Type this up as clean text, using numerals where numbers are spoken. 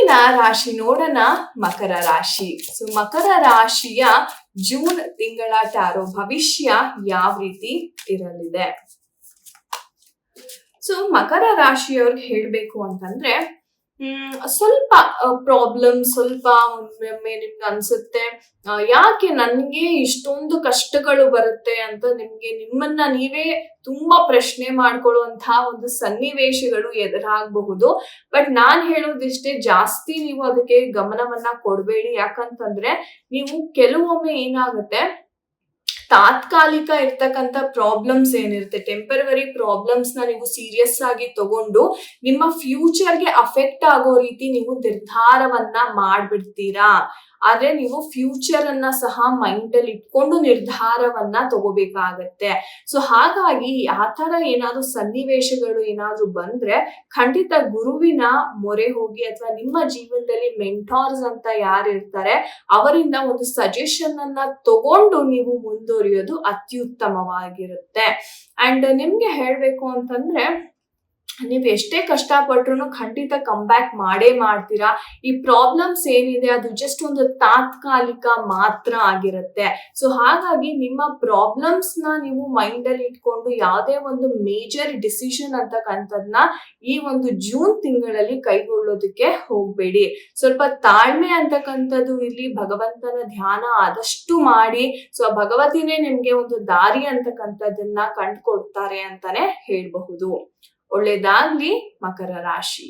ಮುಂದಿನ ರಾಶಿ ನೋಡೋಣ, ಮಕರ ರಾಶಿ. ಸೊ ಮಕರ ರಾಶಿಯ ಜೂನ್ ತಿಂಗಳ ಟಾರೋ ಭವಿಷ್ಯ ಯಾವ ರೀತಿ ಇರಲಿದೆ? ಸೊ ಮಕರ ರಾಶಿಯವ್ರಿಗೆ ಹೇಳ್ಬೇಕು ಅಂತಂದ್ರೆ ಸ್ವಲ್ಪ ಪ್ರಾಬ್ಲಮ್, ಸ್ವಲ್ಪ ಒಮ್ಮೊಮ್ಮೆ ನಿಮ್ಗೆ ಅನ್ಸುತ್ತೆ ಯಾಕೆ ನನ್ಗೆ ಇಷ್ಟೊಂದು ಕಷ್ಟಗಳು ಬರುತ್ತೆ ಅಂತ ನಿಮ್ಮನ್ನ ನೀವೇ ತುಂಬಾ ಪ್ರಶ್ನೆ ಮಾಡ್ಕೊಳ್ಳುವಂತಹ ಒಂದು ಸನ್ನಿವೇಶಗಳು ಎದುರಾಗಬಹುದು. ಬಟ್ ನಾನ್ ಹೇಳೋದಿಷ್ಟೇ, ಜಾಸ್ತಿ ನೀವು ಅದಕ್ಕೆ ಗಮನವನ್ನ ಕೊಡ್ಬೇಡಿ. ಯಾಕಂತಂದ್ರೆ ನೀವು ಕೆಲವೊಮ್ಮೆ ಏನಾಗುತ್ತೆ, ತಾತ್ಕಾಲಿಕ ಇರ್ತಕ್ಕಂಥ ಪ್ರಾಬ್ಲಮ್ಸ್ ಏನಿರುತ್ತೆ, ಟೆಂಪರವರಿ ಪ್ರಾಬ್ಲಮ್ಸ್ ನ ನೀವು ಸೀರಿಯಸ್ ಆಗಿ ತಗೊಂಡು ನಿಮ್ಮ ಫ್ಯೂಚರ್ಗೆ ಅಫೆಕ್ಟ್ ಆಗೋ ರೀತಿ ನೀವು ನಿರ್ಧಾರವನ್ನ ಮಾಡ್ಬಿಡ್ತೀರಾ. ಆದ್ರೆ ನೀವು ಫ್ಯೂಚರ್ ಅನ್ನ ಸಹ ಮೈಂಡ್ ಅಲ್ಲಿ ಇಟ್ಕೊಂಡು ನಿರ್ಧಾರವನ್ನ ತಗೋಬೇಕಾಗತ್ತೆ. ಸೊ ಹಾಗಾಗಿ ಆ ತರ ಏನಾದ್ರು ಸನ್ನಿವೇಶಗಳು ಏನಾದ್ರು ಬಂದ್ರೆ ಖಂಡಿತ ಗುರುವಿನ ಮೊರೆ ಹೋಗಿ, ಅಥವಾ ನಿಮ್ಮ ಜೀವನದಲ್ಲಿ ಮೆಂಟಾರ್ಸ್ ಅಂತ ಯಾರು ಇರ್ತಾರೆ ಅವರಿಂದ ಒಂದು ಸಜೆಷನ್ ಅನ್ನ ತಗೊಂಡು ನೀವು ಮುಂದುವರಿಯೋದು ಅತ್ಯುತ್ತಮವಾಗಿರುತ್ತೆ. ಅಂಡ್ ನಿಮ್ಗೆ ಹೇಳ್ಬೇಕು ಅಂತಂದ್ರೆ, ನೀವು ಎಷ್ಟೇ ಕಷ್ಟಪಟ್ರು ಖಂಡಿತ ಕಮ್ ಬ್ಯಾಕ್ ಮಾಡೇ ಮಾಡ್ತೀರಾ. ಈ ಪ್ರಾಬ್ಲಮ್ಸ್ ಏನಿದೆ ಅದು ಜಸ್ಟ್ ಒಂದು ತಾತ್ಕಾಲಿಕ ಮಾತ್ರ ಆಗಿರುತ್ತೆ. ಸೊ ಹಾಗಾಗಿ ನಿಮ್ಮ ಪ್ರಾಬ್ಲಮ್ಸ್ ನ ನೀವು ಮೈಂಡ್ ಅಲ್ಲಿ ಇಟ್ಕೊಂಡು ಯಾವುದೇ ಒಂದು ಮೇಜರ್ ಡಿಸಿಷನ್ ಅಂತಕ್ಕಂಥದ್ನ ಈ ಒಂದು ಜೂನ್ ತಿಂಗಳಲ್ಲಿ ಕೈಗೊಳ್ಳೋದಕ್ಕೆ ಹೋಗ್ಬೇಡಿ. ಸ್ವಲ್ಪ ತಾಳ್ಮೆ ಅಂತಕ್ಕಂಥದ್ದು ಇಲ್ಲಿ, ಭಗವಂತನ ಧ್ಯಾನ ಆದಷ್ಟು ಮಾಡಿ. ಸೊ ಭಗವತಿನೇ ನಿಮ್ಗೆ ಒಂದು ದಾರಿ ಅಂತಕ್ಕಂಥದ್ದನ್ನ ಕಂಡುಕೊಡ್ತಾರೆ ಅಂತಾನೆ ಹೇಳ್ಬಹುದು. ಒಳ್ಳೇದಾಗ್ಲಿ ಮಕರ ರಾಶಿ.